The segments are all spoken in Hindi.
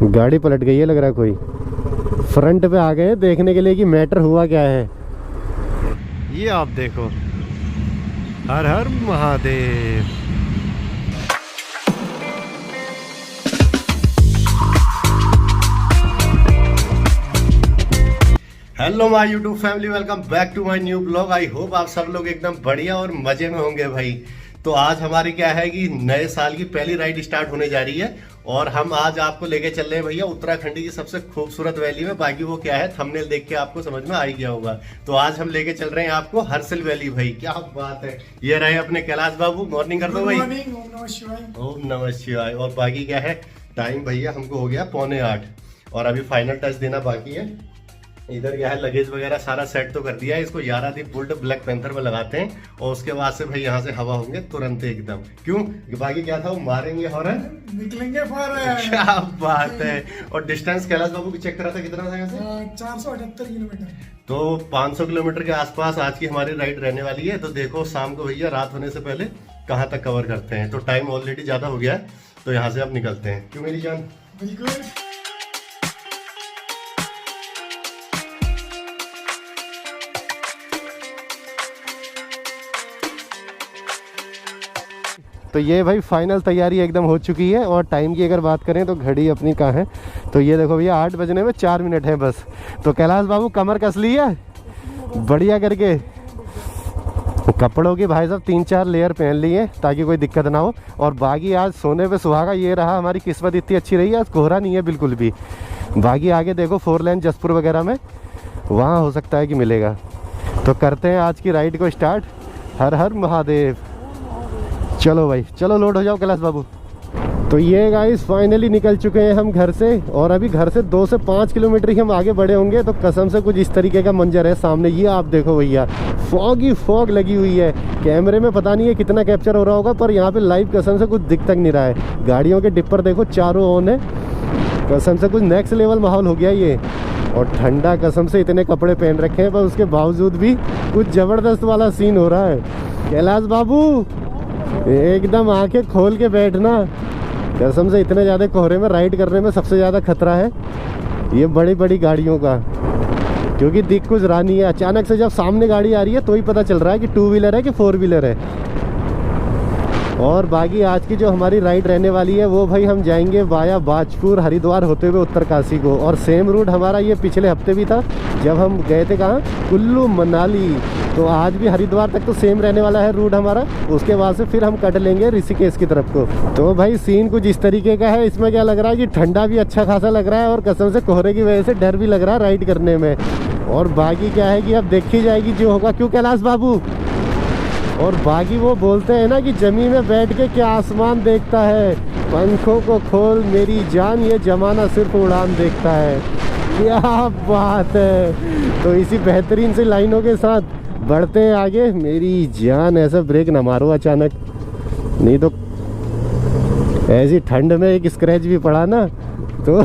गाड़ी पलट गई है लग रहा है, कोई फ्रंट पे आ गए देखने के लिए कि मैटर हुआ क्या है। ये आप देखो, Har Har Mahadev. Hello my YouTube family, welcome back to my new blog. I hope आप सब लोग एकदम बढ़िया और मजे में होंगे भाई। तो आज हमारी क्या है कि नए साल की पहली राइड स्टार्ट होने जा रही है और हम आज आपको लेके चल रहे हैं भैया उत्तराखंड की सबसे खूबसूरत वैली में। बाकी वो क्या है थंबनेल देख के आपको समझ में आ ही गया होगा। तो आज हम लेके चल रहे हैं आपको हर्षिल वैली भाई। क्या बात है। ये रहे अपने कैलाश बाबू, मॉर्निंग कर दो भाई। ओम नमः शिवाय। ओम नमः शिवाय। और बाकी क्या है टाइम भैया हमको हो गया 7:45 और अभी फाइनल टच देना बाकी है। इधर क्या है लगेज वगैरह सारा सेट तो कर दिया है। इसको यारादी बुल्ट ब्लैक पैंथर में लगाते हैं और उसके बाद से भाई यहाँ से हवा होंगे तुरंत एकदम। क्यों बाकी क्या था वो मारेंगे हॉर्न, निकलेंगे फॉर। क्या बात है। और डिस्टेंस कैलाश बाबू की चेक करा था कितना था यहाँ से? 478 किलोमीटर। तो 500 किलोमीटर के आसपास आज की हमारी राइड रहने वाली है। तो देखो शाम को भैया रात होने से पहले कहाँ तक कवर करते हैं। तो टाइम ऑलरेडी ज्यादा हो गया है तो यहाँ से अब निकलते हैं। क्यों मेरी जान? बिल्कुल। तो ये भाई फाइनल तैयारी एकदम हो चुकी है। और टाइम की अगर बात करें तो घड़ी अपनी कहाँ है, तो ये देखो भैया 8 बजने में 4 मिनट है बस। तो कैलाश बाबू कमर कस ली है बढ़िया करके। कपड़ों की भाई साहब 3-4 लेयर पहन ली है ताकि कोई दिक्कत ना हो। और बाकी आज सोने पे सुहागा ये रहा, हमारी किस्मत इतनी अच्छी रही, आज कोहरा नहीं है बिल्कुल भी। बाकी आगे देखो 4 लेन जसपुर वगैरह में वहाँ हो सकता है कि मिलेगा। तो करते हैं आज की राइड को स्टार्ट। हर हर महादेव। चलो भाई चलो, लोड हो जाओ कैलाश बाबू। तो ये गाइस फाइनली निकल चुके हैं हम घर से और अभी घर से 2 से 5 किलोमीटर ही हम आगे बढ़े होंगे। तो कसम से कुछ इस तरीके का मंजर है सामने। ये आप देखो भैया, फॉग ही फॉग लगी हुई है। कैमरे में पता नहीं है कितना कैप्चर हो रहा होगा पर यहाँ पे लाइव कसम से कुछ दिख तक नहीं रहा है। गाड़ियों के डिपर देखो चारों ऑन है। कसम से कुछ नेक्स्ट लेवल माहौल हो गया ये। और ठंडा कसम से इतने कपड़े पहन रखे हैं पर उसके बावजूद भी कुछ जबरदस्त वाला सीन हो रहा है। कैलाश बाबू एकदम आंखें खोल के बैठना। कसम से इतने ज़्यादा कोहरे में राइड करने में सबसे ज़्यादा खतरा है ये बड़ी बड़ी गाड़ियों का, क्योंकि दिख कुछ रहा नहीं है। अचानक से जब सामने गाड़ी आ रही है तो ही पता चल रहा है कि 2 व्हीलर है कि 4 व्हीलर है। और बाकी आज की जो हमारी राइड रहने वाली है वो भाई हम जाएंगे वाया बाजपुर हरिद्वार होते हुए उत्तरकाशी को। और सेम रूट हमारा ये पिछले हफ्ते भी था जब हम गए थे कहाँ, कुल्लू मनाली। तो आज भी हरिद्वार तक तो सेम रहने वाला है रूट हमारा। उसके बाद से फिर हम कट लेंगे ऋषिकेश की तरफ को। तो भाई सीन कुछ इस तरीके का है। इसमें क्या लग रहा है कि ठंडा भी अच्छा खासा लग रहा है और कसम से कोहरे की वजह से डर भी लग रहा है राइड करने में। और बाकी क्या है कि अब देखी जाएगी जो होगा। क्यों कैलाश बाबू? और बाकी वो बोलते हैं ना कि जमीन में बैठ के क्या आसमान देखता है, पंखों को खोल मेरी जान ये जमाना सिर्फ उड़ान देखता है। क्या बात है। तो इसी बेहतरीन सी लाइनों के साथ बढ़ते हैं आगे। मेरी जान ऐसा ब्रेक ना मारो अचानक, नहीं तो ऐसी ठंड में एक स्क्रैच भी पड़ा ना तो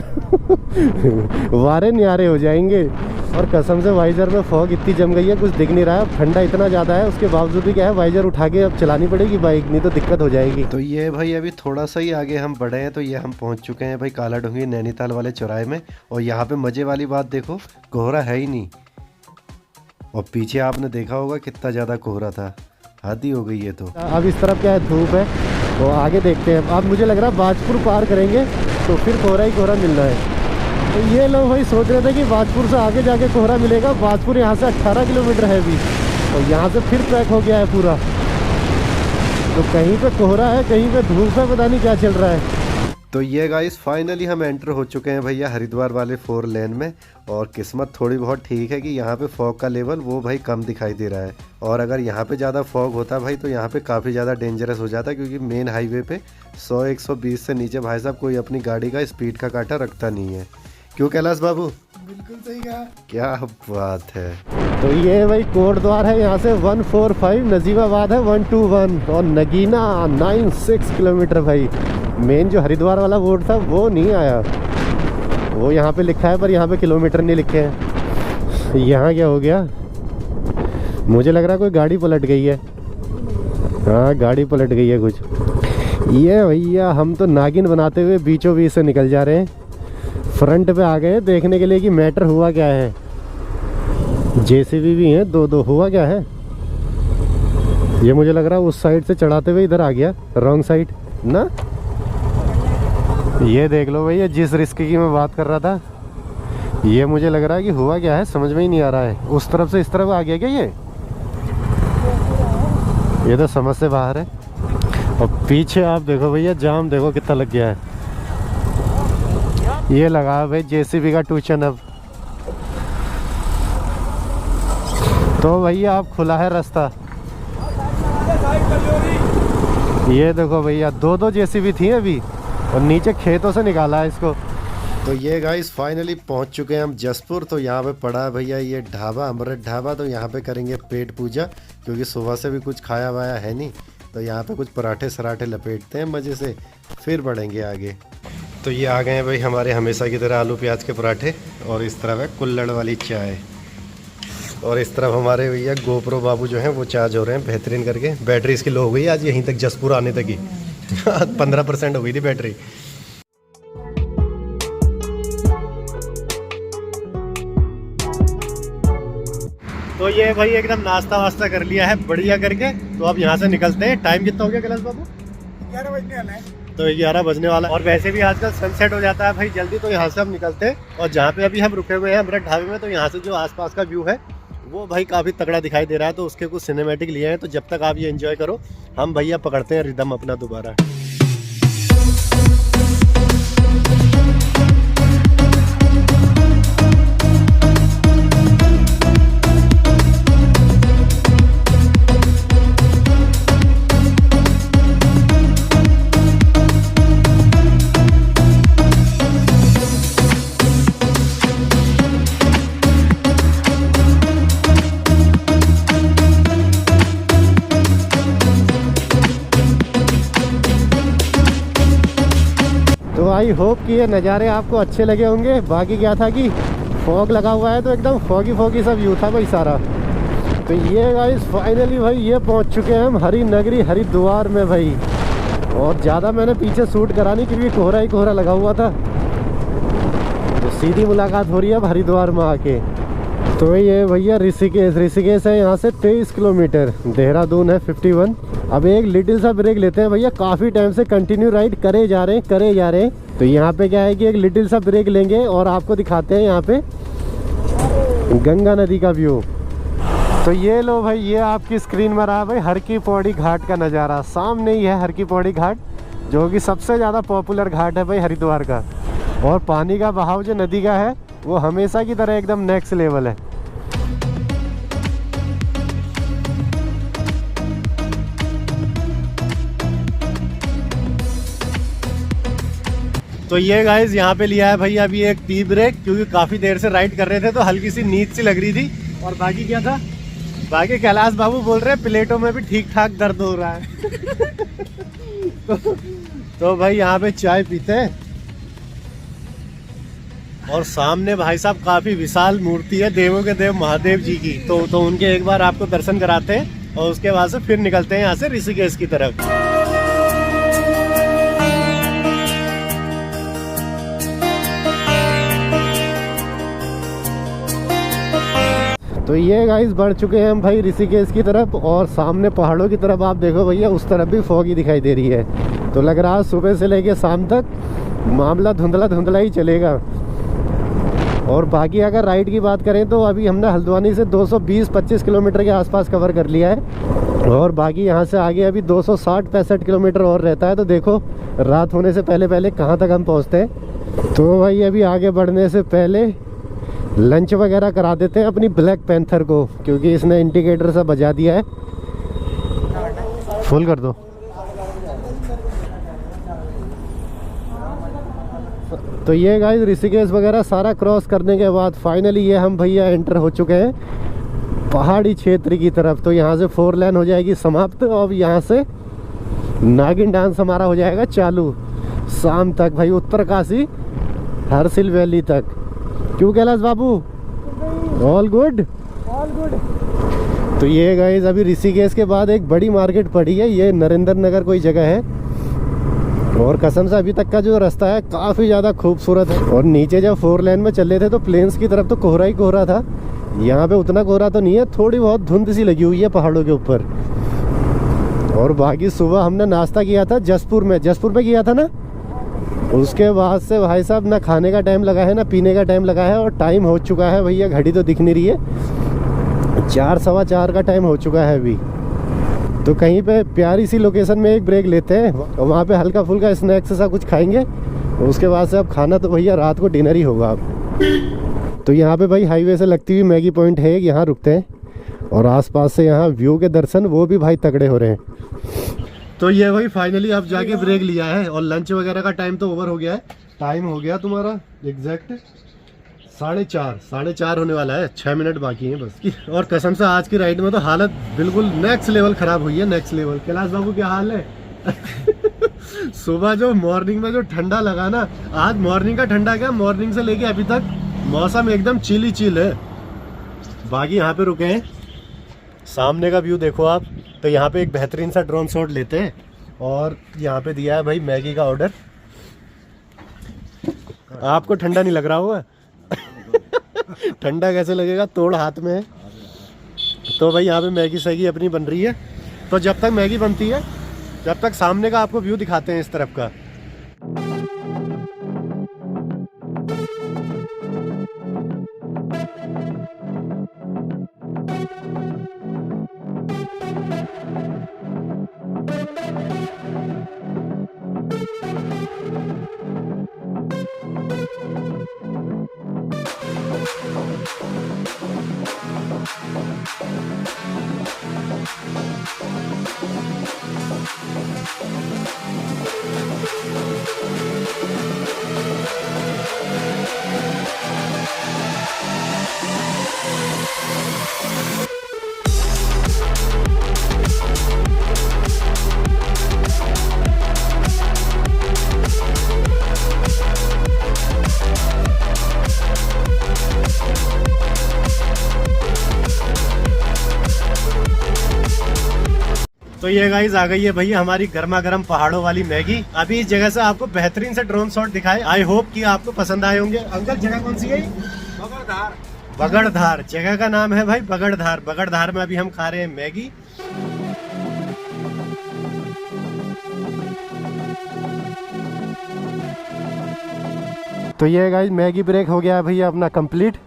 वारे न्यारे हो जाएंगे। और कसम से वाइजर में फॉग इतनी जम गई है कुछ दिख नहीं रहा है। ठंडा इतना ज़्यादा है उसके बावजूद भी क्या है वाइजर उठा के अब चलानी पड़ेगी बाइक, नहीं तो दिक्कत हो जाएगी। तो ये भाई अभी थोड़ा सा ही आगे हम बढ़े हैं तो ये हम पहुंच चुके हैं भाई काला डूंगी नैनीताल वाले चौराहे में। और यहाँ पे मज़े वाली बात देखो, कोहरा है ही नहीं। और पीछे आपने देखा होगा कितना ज़्यादा कोहरा था, हद ही हो गई है। तो अब इस तरफ क्या है धूप है तो आगे देखते हैं। अब मुझे लग रहा है बाजपुर पार करेंगे तो फिर कोहरा ही कोहरा मिल रहा है। तो ये लोग भाई सोच रहे थे कि बाजपुर से आगे जाके कोहरा मिलेगा। बाजपुर यहाँ से 18 किलोमीटर है अभी और यहाँ से फिर ट्रैक हो गया है पूरा। तो कहीं पे कोहरा है कहीं पे धूप है, पता नहीं क्या चल रहा है। तो ये गाइस फाइनली हम एंटर हो चुके हैं भैया हरिद्वार वाले 4 लेन में। और किस्मत थोड़ी बहुत ठीक है कि यहाँ पे फॉग का लेवल वो भाई कम दिखाई दे रहा है। और अगर यहाँ पे ज़्यादा फॉग होता भाई तो यहाँ पे काफ़ी ज़्यादा डेंजरस हो जाता, क्योंकि मेन हाईवे पे 100-120 से नीचे भाई साहब कोई अपनी गाड़ी का स्पीड का कांटा रखता नहीं है। क्यों कैलाश बाबू? बिल्कुल सही कहा। क्या बात है। तो ये भाई कोट द्वार है यहाँ से 145, नजीबाबाद है 121 और नगीना 96 किलोमीटर। भाई मेन जो हरिद्वार वाला बोर्ड था वो नहीं आया, वो यहाँ पे लिखा है पर यहाँ पे किलोमीटर नहीं लिखे हैं। यहाँ क्या हो गया, मुझे लग रहा है कोई गाड़ी पलट गई है। हाँ गाड़ी पलट गई है कुछ। ये भैया हम तो नागिन बनाते हुए बीचों बीच से निकल जा रहे हैं। फ्रंट पे आ गए देखने के लिए कि मैटर हुआ क्या है। जेसीबी भी हैं दो हुआ क्या है। ये मुझे लग रहा है उस साइड से चढ़ाते हुए इधर आ गया, रॉन्ग साइड ना। ये देख लो भैया, जिस रिस्क की मैं बात कर रहा था, ये मुझे लग रहा है कि हुआ क्या है समझ में ही नहीं आ रहा है। उस तरफ से इस तरफ आ गया क्या ये तो समझ से बाहर है। और पीछे आप देखो भैया, जाम देखो कितना लग गया है। ये लगा भाई जेसीबी का ट्यूशन। अब तो भैया आप खुला है रास्ता। ये देखो भैया, दो जेसीबी थी अभी और नीचे खेतों से निकाला है इसको। तो ये गाइस फाइनली पहुंच चुके हैं हम जसपुर। तो यहाँ पे पड़ा है भैया ये ढाबा, अमृत ढाबा। तो यहाँ पे करेंगे पेट पूजा, क्योंकि सुबह से भी कुछ खाया वाया है नहीं। तो यहाँ पे कुछ पराठे सराठे लपेटते हैं मज़े से, फिर बढ़ेंगे आगे। तो ये आ गए हैं भाई हमारे हमेशा की तरह आलू प्याज के पराठे, और इस तरफ है कुल्हड़ वाली चाय, और इस तरफ हमारे भैया गोप्रो बाबू जो हैं वो चार्ज हो रहे हैं बेहतरीन करके। बैटरी इसकी लो हो गई आज यहीं तक, जसपुर आने तक ही 15% हो गई थी बैटरी। तो ये भाई एकदम नाश्ता वास्ता कर लिया है बढ़िया करके। तो अब यहाँ से निकलते हैं। टाइम कितना हो गया कैलाश बाबू? 11 बजने वाला है। तो 11 बजने वाला, और वैसे भी आजकल सनसेट हो जाता है भाई जल्दी। तो यहाँ से हम निकलते हैं, और जहाँ पे अभी हम रुके हुए हैं अमृत ढाबे में, तो यहाँ से जो आसपास का व्यू है वो भाई काफ़ी तगड़ा दिखाई दे रहा है। तो उसके कुछ सिनेमैटिक लिए हैं। तो जब तक आप ये एंजॉय करो, हम भैया पकड़ते हैं रिदम अपना दोबारा। तो आई होप कि ये नज़ारे आपको अच्छे लगे होंगे। बाकी क्या था कि फॉग लगा हुआ है, तो एकदम फॉगी सा व्यू था भाई सारा। तो ये गाइस फाइनली भाई ये पहुंच चुके हैं हम हरी नगरी हरिद्वार में भाई। और ज़्यादा मैंने पीछे शूट करा नहीं, क्योंकि कोहरा ही कोहरा लगा हुआ था। तो सीधी मुलाकात हो रही है अब हरिद्वार में आके। तो ये भैया ऋषिकेश है यहाँ से 23 किलोमीटर, देहरादून है 51। अब एक लिटिल सा ब्रेक लेते हैं भैया, काफ़ी टाइम से कंटिन्यू राइड करे जा रहे हैं। तो यहाँ पे क्या है कि एक लिटिल सा ब्रेक लेंगे और आपको दिखाते हैं यहाँ पे गंगा नदी का व्यू। तो ये लो भाई, ये आपकी स्क्रीन में रहा भाई हर की पौड़ी घाट का नज़ारा। सामने ही है हर की पौड़ी घाट, जो कि सबसे ज़्यादा पॉपुलर घाट है भाई हरिद्वार का। और पानी का बहाव जो नदी का है वो हमेशा की तरह एकदम नेक्स्ट लेवल है। तो ये गाइस यहाँ पे लिया है भैया अभी एक टी ब्रेक, क्योंकि काफ़ी देर से राइड कर रहे थे तो हल्की सी नींद सी लग रही थी। और बाकी क्या था, बाकी कैलाश बाबू बोल रहे हैं प्लेटों में भी ठीक ठाक दर्द हो रहा है। तो भाई यहाँ पे चाय पीते हैं, और सामने भाई साहब काफ़ी विशाल मूर्ति है देवों के देव महादेव जी की। तो उनके एक बार आपको दर्शन कराते हैं, और उसके बाद से फिर निकलते हैं यहाँ से ऋषिकेश की तरफ। तो ये गाइस बढ़ चुके हैं हम भाई ऋषिकेश की तरफ, और सामने पहाड़ों की तरफ आप देखो भैया, उस तरफ भी फॉगी दिखाई दे रही है। तो लग रहा है सुबह से लेके शाम तक मामला धुंधला ही चलेगा। और बाकी अगर राइड की बात करें तो अभी हमने हल्द्वानी से 220-25 किलोमीटर के आसपास कवर कर लिया है, और बाकी यहाँ से आगे अभी 260-65 किलोमीटर और रहता है। तो देखो रात होने से पहले कहाँ तक हम पहुँचते हैं। तो भाई अभी आगे बढ़ने से पहले लंच वगैरह करा देते हैं अपनी ब्लैक पैंथर को, क्योंकि इसने इंडिकेटर सा बजा दिया है। फुल कर दो। तो ये गाइस ऋषिकेश वगैरह सारा क्रॉस करने के बाद फाइनली ये हम भैया एंटर हो चुके हैं पहाड़ी क्षेत्र की तरफ। तो यहाँ से 4 लेन हो जाएगी समाप्त, और यहाँ से नागिन डांस हमारा हो जाएगा चालू शाम तक भाई, उत्तरकाशी हरसिल वैली तक। क्यों कैलाश बाबू? All good. तो ये गाइस अभी ऋषिकेश के बाद एक बड़ी मार्केट पड़ी है, ये नरेंद्र नगर कोई जगह है, और कसम से अभी तक का जो रास्ता है काफ़ी ज़्यादा खूबसूरत है। और नीचे जब 4 लेन में चल रहे थे तो प्लेन्स की तरफ तो कोहरा ही कोहरा था। यहाँ पे उतना कोहरा तो नहीं है, थोड़ी बहुत धुंध सी लगी हुई है पहाड़ों के ऊपर। और बाकी सुबह हमने नाश्ता किया था जसपुर में किया था ना। उसके बाद से भाई साहब ना खाने का टाइम लगा है ना पीने का टाइम लगा है। और टाइम हो चुका है भैया, घड़ी तो दिख नहीं रही है, 4 सवा 4 का टाइम हो चुका है अभी। तो कहीं पे प्यारी सी लोकेशन में एक ब्रेक लेते हैं और वहाँ पे हल्का फुल्का स्नैक्स सा कुछ खाएंगे। उसके बाद से अब खाना तो भैया रात को डिनर ही होगा अब। तो यहाँ पे भाई हाईवे से लगती हुई मैगी पॉइंट है, यहाँ रुकते हैं। और आसपास से यहाँ व्यू के दर्शन वो भी भाई तगड़े हो रहे हैं। तो ये भाई फाइनली अब जाके ब्रेक लिया है और लंच वगैरह का टाइम तो ओवर हो गया है। टाइम हो गया तुम्हारा एग्जैक्ट 4:30 होने वाला है, 6 मिनट बाकी हैं बस। और कसम से आज की राइड में तो हालत बिल्कुल नेक्स्ट लेवल खराब हुई है, नेक्स्ट लेवल। कैलाश बाबू क्या हाल है? सुबह जो मॉर्निंग में जो ठंडा लगा ना, आज मॉर्निंग का ठंडा क्या, मॉर्निंग से लेके अभी तक मौसम एकदम चिल है। बाकी यहाँ पे रुके हैं, सामने का व्यू देखो आप। तो यहाँ पे एक बेहतरीन सा ड्रोन शॉट लेते हैं। और यहाँ पे दिया है भाई मैगी का ऑर्डर। आपको ठंडा नहीं लग रहा होगा? ठंडा कैसे लगेगा, तोड़ हाथ में है। तो भाई यहाँ पे मैगी सैगी अपनी बन रही है। तो जब तक मैगी बनती है जब तक सामने का आपको व्यू दिखाते हैं इस तरफ का। तो ये गाइस आ गई है भैया हमारी गर्मा गर्म पहाड़ों वाली मैगी। अभी इस जगह से आपको बेहतरीन से ड्रोन शॉट दिखाए। आई होप कि आपको पसंद आए होंगे। अंकल जगह कौन सी है? बगड़धार। बगड़धार जगह का नाम है भाई, बगड़धार। बगड़धार में अभी हम खा रहे हैं मैगी। तो ये गाइस मैगी ब्रेक हो गया है भैया अपना कंप्लीट।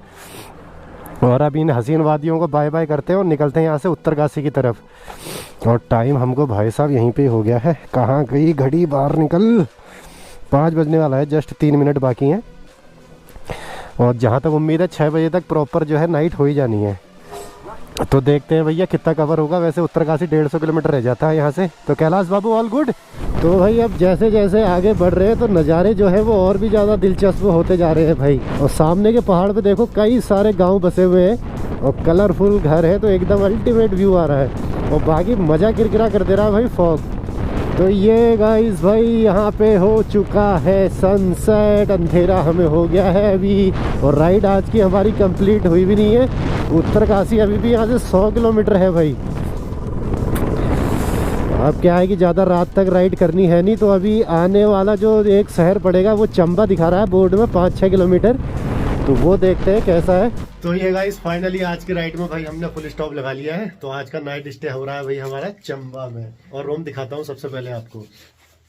और अब इन हसीन वादियों को बाय बाय करते हैं और निकलते हैं यहाँ से उत्तरकाशी की तरफ। और टाइम हमको भाई साहब यहीं पे हो गया है। कहाँ गई घड़ी, बाहर निकल। 5 बजने वाला है, जस्ट 3 मिनट बाकी हैं। और जहाँ तक उम्मीद है 6 बजे तक प्रॉपर जो है नाइट हो ही जानी है। तो देखते हैं भैया कितना कवर होगा। वैसे उत्तरकाशी 150 किलोमीटर रह जाता है यहाँ से। तो कैलाश बाबू ऑल गुड। तो भाई अब जैसे जैसे आगे बढ़ रहे हैं तो नज़ारे जो है वो और भी ज़्यादा दिलचस्प होते जा रहे हैं भाई। और सामने के पहाड़ पे देखो कई सारे गांव बसे हुए हैं और कलरफुल घर है। तो एकदम अल्टीमेट व्यू आ रहा है। और बाकी मज़ा किरकिरा कर दे रहा है भाई फॉग। तो ये गाइस भाई यहाँ पे हो चुका है सनसेट। अंधेरा हमें हो गया है अभी। और राइड आज की हमारी कंप्लीट हुई भी नहीं है। उत्तरकाशी अभी भी यहाँ से 100 किलोमीटर है भाई। अब क्या है कि ज़्यादा रात तक राइड करनी है नहीं। तो अभी आने वाला जो एक शहर पड़ेगा वो चंबा दिखा रहा है बोर्ड में, 5-6 किलोमीटर। तो वो देखते हैं कैसा है। तो ये गाइस फाइनली आज की राइड में भाई हमने फुल स्टॉप लगा लिया है। तो आज का नाइट स्टे हो रहा है भाई हमारा चंबा में। और रूम दिखाता हूँ सबसे पहले आपको।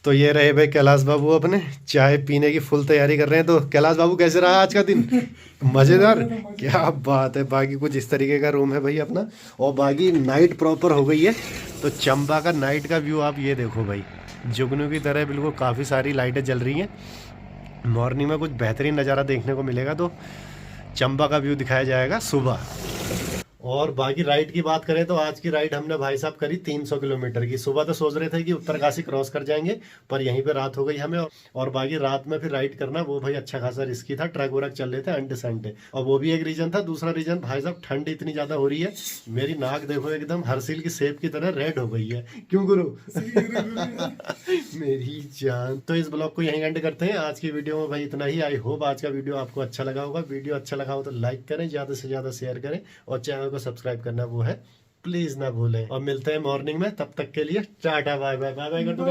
तो ये रहे भाई कैलाश बाबू अपने चाय पीने की फुल तैयारी कर रहे हैं। तो कैलाश बाबू कैसे रहा आज का दिन? मज़ेदार, क्या बात है। बाकी कुछ इस तरीके का रूम है भाई अपना। और बाकी नाइट प्रॉपर हो गई है। तो चंबा का नाइट का व्यू आप ये देखो भाई, जुगनू की तरह बिल्कुल काफ़ी सारी लाइटें जल रही हैं। मॉर्निंग में कुछ बेहतरीन नज़ारा देखने को मिलेगा। तो चंबा का व्यू दिखाया जाएगा सुबह। और बाकी राइड की बात करें तो आज की राइड हमने भाई साहब करी 300 किलोमीटर की। सुबह तो सोच रहे थे कि उत्तरकाशी क्रॉस कर जाएंगे, पर यहीं पे रात हो गई हमें। और बाकी रात में फिर राइड करना वो भाई अच्छा खासा रिस्की था। ट्रक वरक चल रहे थे अंडे। और वो भी एक रीजन था। दूसरा रीजन भाई साहब ठंड इतनी ज़्यादा हो रही है, मेरी नाक देखो एकदम हरसिल की सेब की तरह रेड हो गई है। क्यों गुरु? मेरी जान। तो इस ब्लॉग को यहीं एंड करते हैं। आज की वीडियो में भाई इतना ही। आई होप आज का वीडियो आपको अच्छा लगा होगा। वीडियो अच्छा लगा हो तो लाइक करें, ज़्यादा से ज़्यादा शेयर करें और चैनल को सब्सक्राइब करना वो है प्लीज ना भूलें। और मिलते हैं मॉर्निंग में, तब तक के लिए tata bye bye. Bye bye कर दो।